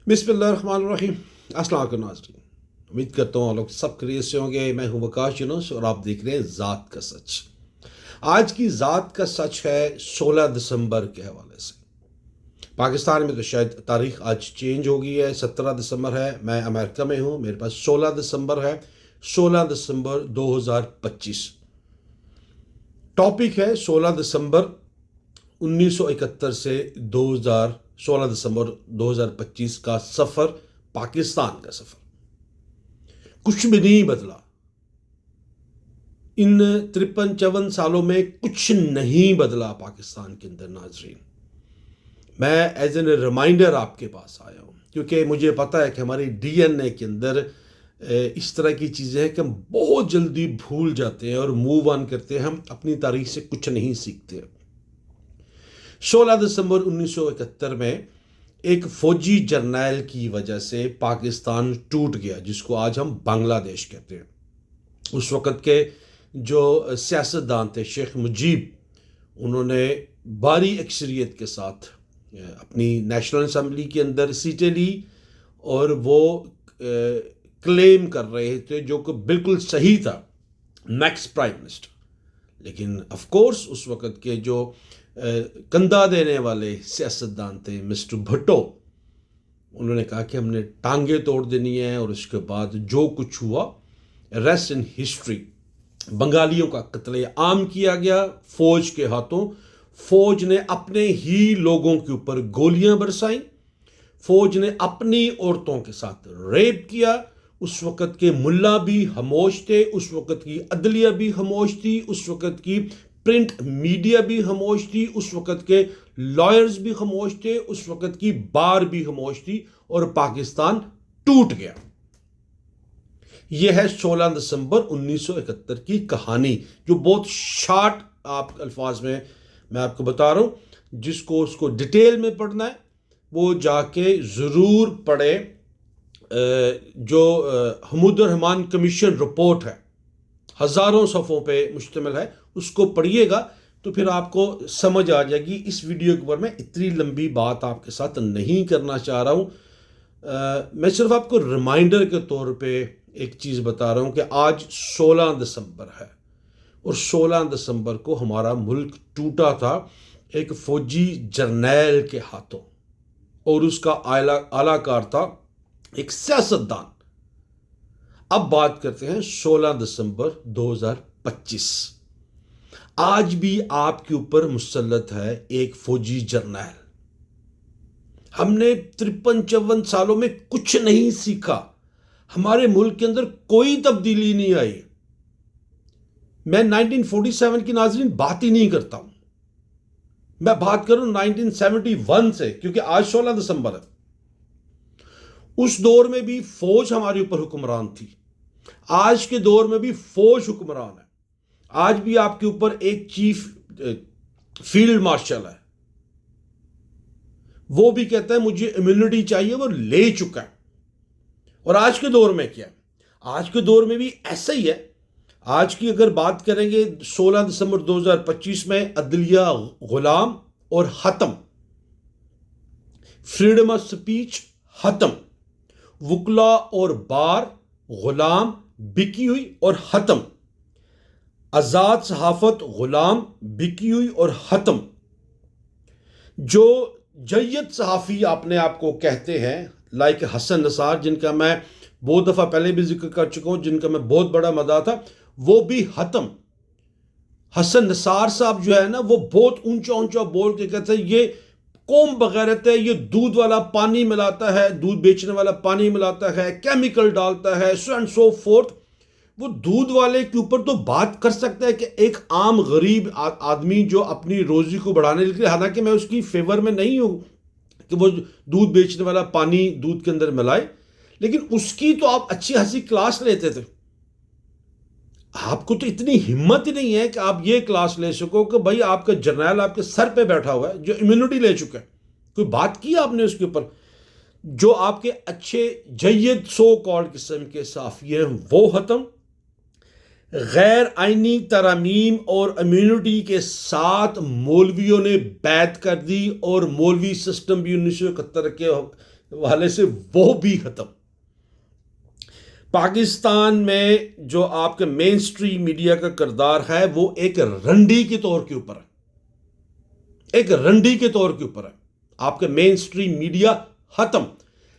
बिस्मिल्लाहिर्रहमानिर्रहीम। अस्सलाम वालेकुम नाज़रीन, उम्मीद करता हूँ आप लोग सब खैरियत से होंगे। मैं हूँ वकाश यूनुस और आप देख रहे हैं ज़ात का सच। आज की ज़ात का सच है 16 दिसंबर के हवाले से। पाकिस्तान में तो शायद तारीख आज चेंज हो गई है, 17 दिसंबर है। मैं अमेरिका में हूँ, मेरे पास 16 दिसंबर है, 16 दिसंबर 2025। टॉपिक है 16 दिसंबर 1971 से 16 दिसंबर 2025 का सफ़र, पाकिस्तान का सफ़र। कुछ भी नहीं बदला इन 53-54 सालों में, कुछ नहीं बदला पाकिस्तान के अंदर। नाजरीन, मैं एज एन रिमाइंडर आपके पास आया हूँ क्योंकि मुझे पता है कि हमारी डीएनए के अंदर इस तरह की चीज़ें हैं कि हम बहुत जल्दी भूल जाते हैं और मूव ऑन करते हैं। हम अपनी तारीख से कुछ नहीं सीखते। 16 दिसंबर 1971 में एक फौजी जर्नैल की वजह से पाकिस्तान टूट गया, जिसको आज हम बांग्लादेश कहते हैं। उस वक़्त के जो सियासतदान थे शेख मुजीब, उन्होंने भारी अक्सरियत के साथ अपनी नेशनल असम्बली के अंदर सीटें ली और वो क्लेम कर रहे थे, जो कि बिल्कुल सही था, नेक्स्ट प्राइम मिनिस्टर। लेकिन ऑफ कोर्स उस वक़्त के जो कंधा देने वाले सियासतदान थे मिस्टर भुट्टो, उन्होंने कहा कि हमने टांगे तोड़ देनी है। और उसके बाद जो कुछ हुआ, रेस्ट इन हिस्ट्री। बंगालियों का कत्ले आम किया गया फौज के हाथों। फौज ने अपने ही लोगों के ऊपर गोलियां बरसाई। फौज ने अपनी औरतों के साथ रेप किया। उस वक़्त के मुल्ला भी खामोश थे, उस वक़्त की अदलिया भी खामोश थी, उस वक़्त की प्रिंट मीडिया भी खामोश थी, उस वक़्त के लॉयर्स भी खामोश थे, उस वक़्त की बार भी खामोश थी और पाकिस्तान टूट गया। यह है 16 दिसंबर 1971 की कहानी, जो बहुत शार्ट आप अल्फाज में मैं आपको बता रहा हूँ। जिसको उसको डिटेल में पढ़ना है वो जाके ज़रूर पढ़े। जो हमीदुर रहमान कमीशन रिपोर्ट है, हज़ारों सफ़ों पे मुश्तमिल है, उसको पढ़िएगा तो फिर आपको समझ आ जाएगी। इस वीडियो के ऊपर मैं इतनी लंबी बात आपके साथ नहीं करना चाह रहा हूँ। मैं सिर्फ आपको रिमाइंडर के तौर पे एक चीज़ बता रहा हूँ कि आज 16 दिसंबर है और 16 दिसंबर को हमारा मुल्क टूटा था एक फ़ौजी जर्नैल के हाथों, और उसका आलाकार था एक सियासतदान। अब बात करते हैं 16 दिसंबर 2025। आज भी आपके ऊपर मुसल्लत है एक फौजी जर्नैल। हमने 53-54 सालों में कुछ नहीं सीखा। हमारे मुल्क के अंदर कोई तब्दीली नहीं आई। मैं 1947 की नाज़रीन बात ही नहीं करता हूं, मैं बात करूं 1971 से, क्योंकि आज 16 दिसंबर है। उस दौर में भी फौज हमारे ऊपर हुक्मरान थी, आज के दौर में भी फौज हुक्मरान है। आज भी आपके ऊपर एक चीफ फील्ड मार्शल है, वो भी कहता है मुझे इम्यूनिटी चाहिए, वो ले चुका है। और आज के दौर में क्या है? आज के दौर में भी ऐसा ही है। आज की अगर बात करेंगे 16 दिसंबर 2025 में, अदलिया गुलाम और खत्म, फ्रीडम ऑफ स्पीच खत्म, वकला और बार गुलाम बिकी हुई और खत्म, आज़ाद सहाफत गुलाम बिकी हुई और खत्म। जो जय्यद सहाफ़ी अपने आप को कहते हैं, लाइक हसन निसार, जिनका मैं बहुत दफ़ा पहले भी जिक्र कर चुका हूँ, जिनका मैं बहुत बड़ा मदा था, वो भी खत्म। हसन निसार साहब जो है ना, वो बहुत ऊंचा ऊंचा बोल के कहते हैं ये कौम बगैरत है, ये दूध वाला पानी मिलाता है, दूध बेचने वाला पानी मिलाता है, केमिकल डालता है, सो एंड सो फोर्थ। वो दूध वाले के ऊपर तो बात कर सकता है कि एक आम गरीब आदमी जो अपनी रोजी को बढ़ाने के लिए, हालांकि मैं उसकी फेवर में नहीं हूं कि वो दूध बेचने वाला पानी दूध के अंदर मिलाए, लेकिन उसकी तो आप अच्छी खासी क्लास लेते थे। आपको तो इतनी हिम्मत ही नहीं है कि आप ये क्लास ले सको कि भाई आपका जर्नैल आपके सर पे बैठा हुआ है जो इम्यूनिटी ले चुका है। कोई बात की आपने उसके ऊपर? जो आपके अच्छे जय्यद सो कॉल्ड किस्म के साफी हैं वो खत्म। गैर आइनी तरमीम और इम्यूनिटी के साथ मौलवियों ने बैत कर दी, और मौलवी सिस्टम भी 1971 वाले से वो भी खत्म। पाकिस्तान में जो आपके मेन स्ट्रीम मीडिया का किरदार है वो एक रंडी के तौर के ऊपर है, एक रंडी के तौर के ऊपर है। आपके मेन स्ट्रीम मीडिया खत्म।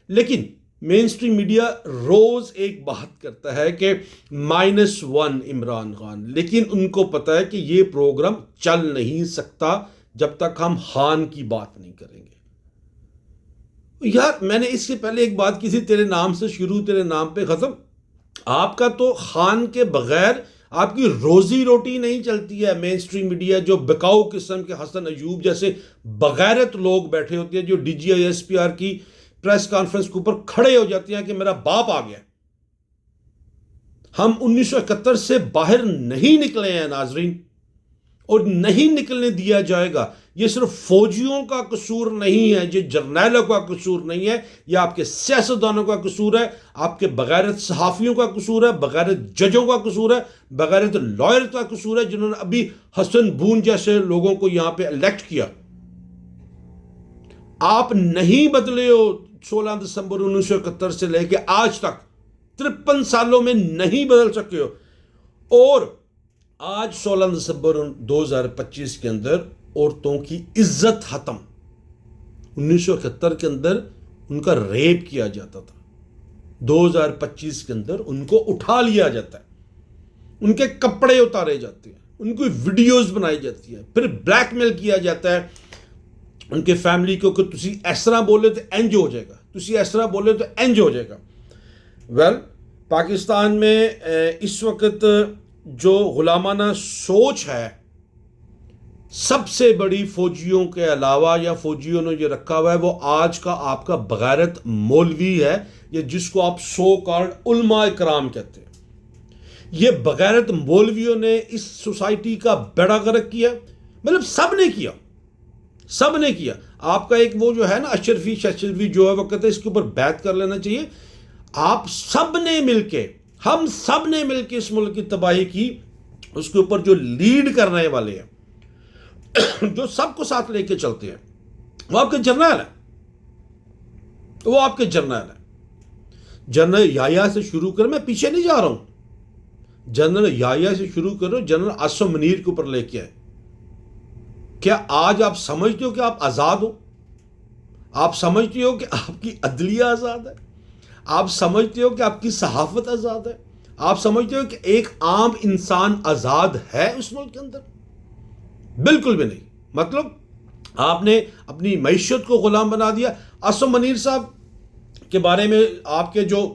लेकिन मेन स्ट्रीम मीडिया रोज एक बात करता है कि -1 इमरान खान, लेकिन उनको पता है कि ये प्रोग्राम चल नहीं सकता जब तक हम खान की बात नहीं करेंगे। यार मैंने इससे पहले एक बात की थी, तेरे नाम से शुरू तेरे नाम पे खत्म। आपका तो खान के बगैर आपकी रोजी रोटी नहीं चलती है। मेन स्ट्रीम मीडिया जो बिकाऊ किस्म के हसन अयूब जैसे बगैरत लोग बैठे होते हैं, जो DGI-SPR की प्रेस कॉन्फ्रेंस के ऊपर खड़े हो जाते हैं कि मेरा बाप आ गया। हम 1971 से बाहर नहीं निकले हैं नाजरीन, और नहीं निकलने दिया जाएगा। ये सिर्फ फौजियों का कसूर नहीं है, ये जर्नैलों का कसूर नहीं है, ये आपके सियासतदानों का कसूर है, आपके बगैरत सहाफ़ियों का कसूर है, बगैरत जजों का कसूर है, बगैरत लॉयर का कसूर है, जिन्होंने अभी हसन बून जैसे लोगों को यहां पे इलेक्ट किया। आप नहीं बदले हो 16 दिसंबर 1971 से लेके आज तक, 53 सालों में नहीं बदल सके हो। और आज 16 दिसंबर 2025 के अंदर औरतों की इज्जत खत्म। 1971 के अंदर उनका रेप किया जाता था, 2025 के अंदर उनको उठा लिया जाता है, उनके कपड़े उतारे जाते हैं, उनकी वीडियोस बनाई जाती है, फिर ब्लैकमेल किया जाता है उनके फैमिली को कि तुसी इस तरह बोले तो इंज हो जाएगा, तुसी इस तरह बोले तो इंज हो जाएगा। वेल, पाकिस्तान में इस वक्त जो गुलामाना सोच है, सबसे बड़ी फौजियों के अलावा या फौजियों ने जो रखा हुआ है वो आज का आपका बगैरत मौलवी है, या जिसको आप सो कॉल्ड उलमा इकराम कहते हैं। ये बगैरत मौलवियों ने इस सोसाइटी का बेड़ा गर्क किया। मतलब सब ने किया, सब ने किया। आपका एक वो जो है ना अशरफी जो है वो कहते हैं इसके ऊपर बैत कर लेना चाहिए। आप सब ने मिलके, हम सब ने मिलके इस मुल्क की तबाही की। उसके ऊपर जो लीड करने वाले हैं, जो सबको साथ लेके चलते हैं, वो आपके जर्नल है, वो आपके जर्नल है। जनरल याया से शुरू कर, मैं पीछे नहीं जा रहा हूं, जनरल याया से शुरू करो, जनरल आसम मुनीर के ऊपर लेके आए। क्या आज आप समझते हो कि आप आजाद हो? आप समझते हो कि आपकी अदलिया आजाद है? आप समझते हो कि आपकी सहाफत आजाद है? आप समझते हो कि एक आम इंसान आजाद है उस मुल्क के अंदर? बिल्कुल भी नहीं। मतलब आपने अपनी मईशत को गुलाम बना दिया। आसम मुनीर साहब के बारे में आपके जो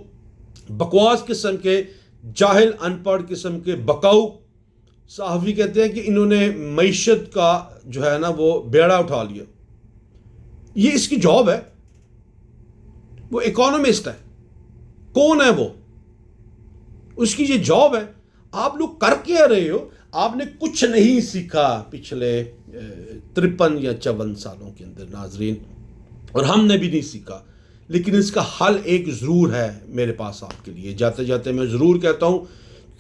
बकवास किस्म के, जाहिल अनपढ़ किस्म के बकाऊ सहाफ़ी कहते हैं कि इन्होंने मईशत का जो है ना वो बेड़ा उठा लिया। ये इसकी जॉब है, वो इकोनॉमिस्ट है। कौन है वो? उसकी ये जॉब है। आप लोग कर क्या रहे हो? आपने कुछ नहीं सीखा पिछले 53 या 54 सालों के अंदर नाजरीन, और हमने भी नहीं सीखा। लेकिन इसका हल एक ज़रूर है मेरे पास आपके लिए। जाते जाते मैं ज़रूर कहता हूँ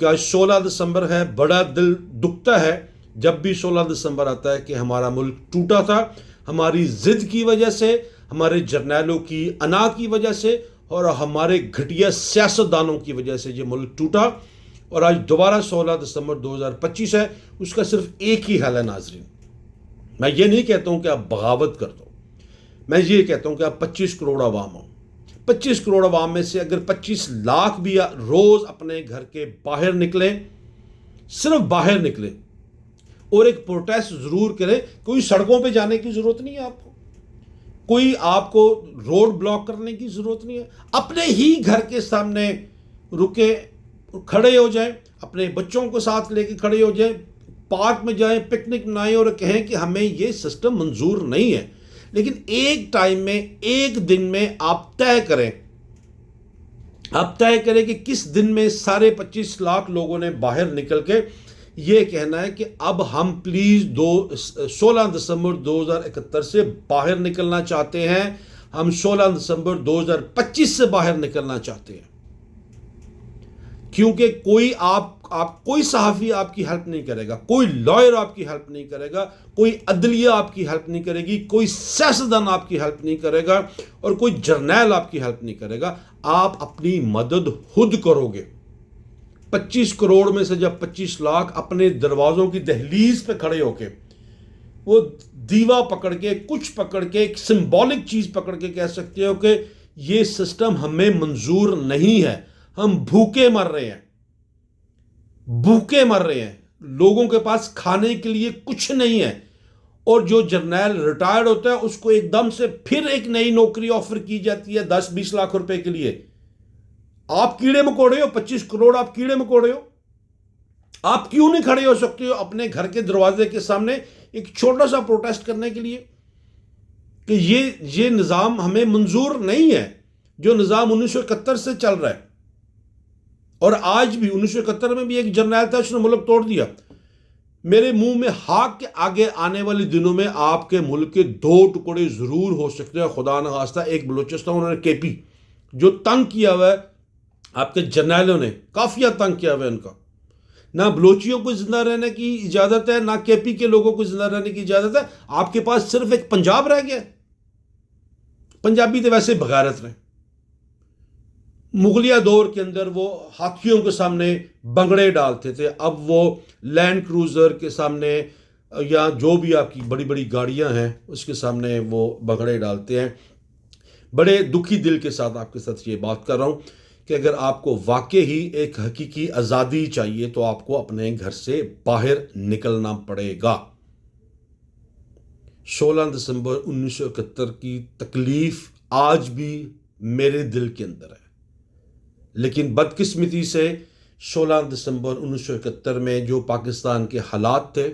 कि आज 16 दिसंबर है। बड़ा दिल दुखता है जब भी 16 दिसंबर आता है कि हमारा मुल्क टूटा था, हमारी ज़िद की वजह से, हमारे जर्नैलों की अना की वजह से, और हमारे घटिया सियासतदानों की वजह से ये मुल्क टूटा। और आज दोबारा 16 दिसंबर 2025 है। उसका सिर्फ एक ही हल है नाजरीन। मैं ये नहीं कहता हूँ कि आप बगावत कर दो, मैं ये कहता हूँ कि आप 25 करोड़ आवाम हो। 25 करोड़ आवाम में से अगर 25 लाख भी रोज़ अपने घर के बाहर निकले, सिर्फ बाहर निकले और एक प्रोटेस्ट ज़रूर करें। कोई सड़कों पे जाने की ज़रूरत नहीं है आपको, कोई आपको रोड ब्लॉक करने की ज़रूरत नहीं है। अपने ही घर के सामने रुके, खड़े हो जाएं, अपने बच्चों को साथ लेके खड़े हो जाएं, पार्क में जाएं, पिकनिक मनाएं और कहें कि हमें ये सिस्टम मंजूर नहीं है। लेकिन एक टाइम में, एक दिन में आप तय करें, आप तय करें कि किस दिन में सारे 25 लाख लोगों ने बाहर निकल के ये कहना है कि अब हम प्लीज़ 16 दिसंबर 2071 से बाहर निकलना चाहते हैं, हम 16 दिसंबर 2025 से बाहर निकलना चाहते हैं। کیونکہ کوئی صحافی آپ کی ہیلپ نہیں کرے گا، کوئی لائر آپ کی ہیلپ نہیں کرے گا، کوئی عدلیہ آپ کی ہیلپ نہیں کرے گی، کوئی سیاستدان آپ کی ہیلپ نہیں کرے گا، اور کوئی جرنیل آپ کی ہیلپ نہیں کرے گا۔ آپ اپنی مدد خود کرو گے۔ 25 کروڑ میں سے جب 25 لاکھ اپنے دروازوں کی دہلیز پہ کھڑے ہو کے وہ دیوا پکڑ کے، کچھ پکڑ کے، ایک سمبولک چیز پکڑ کے کہہ سکتے ہو کہ یہ سسٹم ہمیں منظور نہیں ہے، ہم بھوکے مر رہے ہیں، لوگوں کے پاس کھانے کے لیے کچھ نہیں ہے، اور جو جرنیل ریٹائرڈ ہوتا ہے اس کو ایک دم سے پھر ایک نئی نوکری آفر کی جاتی ہے 10-20 لاکھ روپے کے لیے۔ آپ کیڑے مکوڑے ہو، 25 کروڑ آپ کیڑے مکوڑے ہو۔ آپ کیوں نہیں کھڑے ہو سکتے ہو اپنے گھر کے دروازے کے سامنے ایک چھوٹا سا پروٹیسٹ کرنے کے لیے کہ یہ نظام ہمیں منظور نہیں ہے، جو نظام 1971 سے چل رہا ہے، اور آج بھی 1971 میں بھی ایک جرنیل تھا، اس نے ملک توڑ دیا۔ میرے منہ میں ہاک کے آگے آنے والے دنوں میں آپ کے ملک کے 2 ٹکڑے ضرور ہو سکتے ہیں، خدا نخواستہ۔ ایک بلوچستان، انہوں نے کے پی جو تنگ کیا ہوا ہے آپ کے جرنیلوں نے، کافی تنگ کیا ہوا ہے ان کا۔ نہ بلوچیوں کو زندہ رہنے کی اجازت ہے، نہ کے پی کے لوگوں کو زندہ رہنے کی اجازت ہے۔ آپ کے پاس صرف ایک پنجاب رہ گیا۔ پنجابی تو ویسے بغیرت رہے۔ مغلیہ دور کے اندر وہ ہاتھیوں کے سامنے بنگڑے ڈالتے تھے، اب وہ لینڈ کروزر کے سامنے یا جو بھی آپ کی بڑی بڑی گاڑیاں ہیں اس کے سامنے وہ بنگڑے ڈالتے ہیں۔ بڑے دکھی دل کے ساتھ آپ کے ساتھ یہ بات کر رہا ہوں کہ اگر آپ کو واقعی ایک حقیقی آزادی چاہیے تو آپ کو اپنے گھر سے باہر نکلنا پڑے گا۔ 16 دسمبر 1971 کی تکلیف آج بھی میرے دل کے اندر ہے، لیکن بدقسمتی سے 16 دسمبر 1971 میں جو پاکستان کے حالات تھے،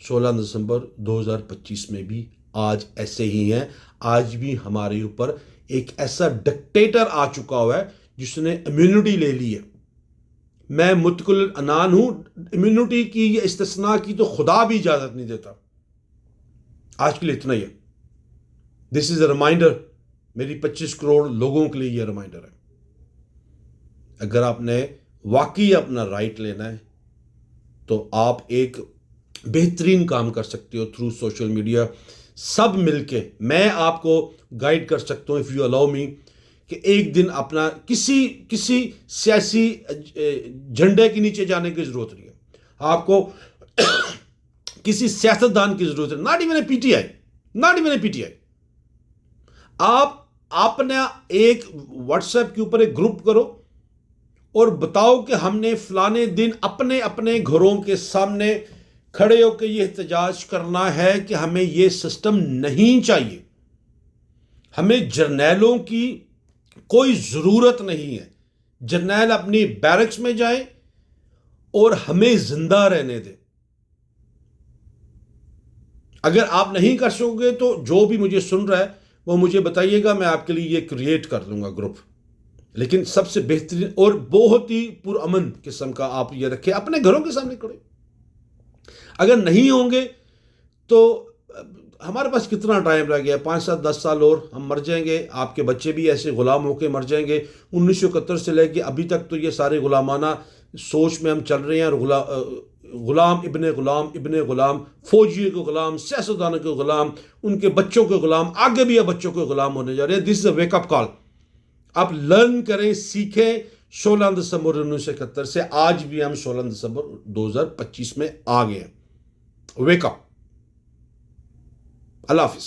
16 دسمبر 2025 میں بھی آج ایسے ہی ہیں۔ آج بھی ہمارے اوپر ایک ایسا ڈکٹیٹر آ چکا ہوا ہے جس نے امیونٹی لے لی ہے۔ میں متکل العنان ہوں، امیونٹی کی یا استثناء کی تو خدا بھی اجازت نہیں دیتا۔ آج کے لیے اتنا ہی ہے۔ دس از اے ریمائنڈر، میری 25 کروڑ لوگوں کے لیے یہ ریمائنڈر ہے۔ اگر آپ نے واقعی اپنا رائٹ لینا ہے تو آپ ایک بہترین کام کر سکتے ہو تھرو سوشل میڈیا۔ سب مل کے میں آپ کو گائیڈ کر سکتا ہوں، اف یو الاؤ می، کہ ایک دن اپنا کسی سیاسی جھنڈے کے نیچے جانے کی ضرورت نہیں ہے۔ آپ کو کسی سیاستدان کی ضرورت ہے، not even a P T I. آپ اپنا ایک واٹس ایپ کے اوپر ایک گروپ کرو اور بتاؤ کہ ہم نے فلانے دن اپنے اپنے گھروں کے سامنے کھڑے ہو کے یہ احتجاج کرنا ہے کہ ہمیں یہ سسٹم نہیں چاہیے، ہمیں جرنیلوں کی کوئی ضرورت نہیں ہے۔ جرنیل اپنی بیرکس میں جائیں اور ہمیں زندہ رہنے دیں۔ اگر آپ نہیں کر سکو گے تو جو بھی مجھے سن رہا ہے وہ مجھے بتائیے گا، میں آپ کے لیے یہ کریٹ کر دوں گا گروپ۔ لیکن سب سے بہترین اور بہت ہی پرامن قسم کا آپ یہ رکھیں، اپنے گھروں کے سامنے کھڑے۔ اگر نہیں ہوں گے تو ہمارے پاس کتنا ٹائم رہ گیا؟ 5 سال 10 سال اور ہم مر جائیں گے، آپ کے بچے بھی ایسے غلام ہو کے مر جائیں گے۔ 1971 سے لے کے ابھی تک تو یہ سارے غلامانہ سوچ میں ہم چل رہے ہیں، اور غلام ابن غلام، فوجی کے غلام، سیاستدانوں کے غلام، ان کے بچوں کے غلام، آگے بھی بچوں کے غلام ہونے جا رہے ہیں۔ دس از اے ویک اپ کال۔ آپ لرن کریں، سیکھیں 16 دسمبر 1971 سے۔ آج بھی ہم 16 دسمبر 2025 میں آ گئے ہیں۔ Wake up. اللہ حافظ۔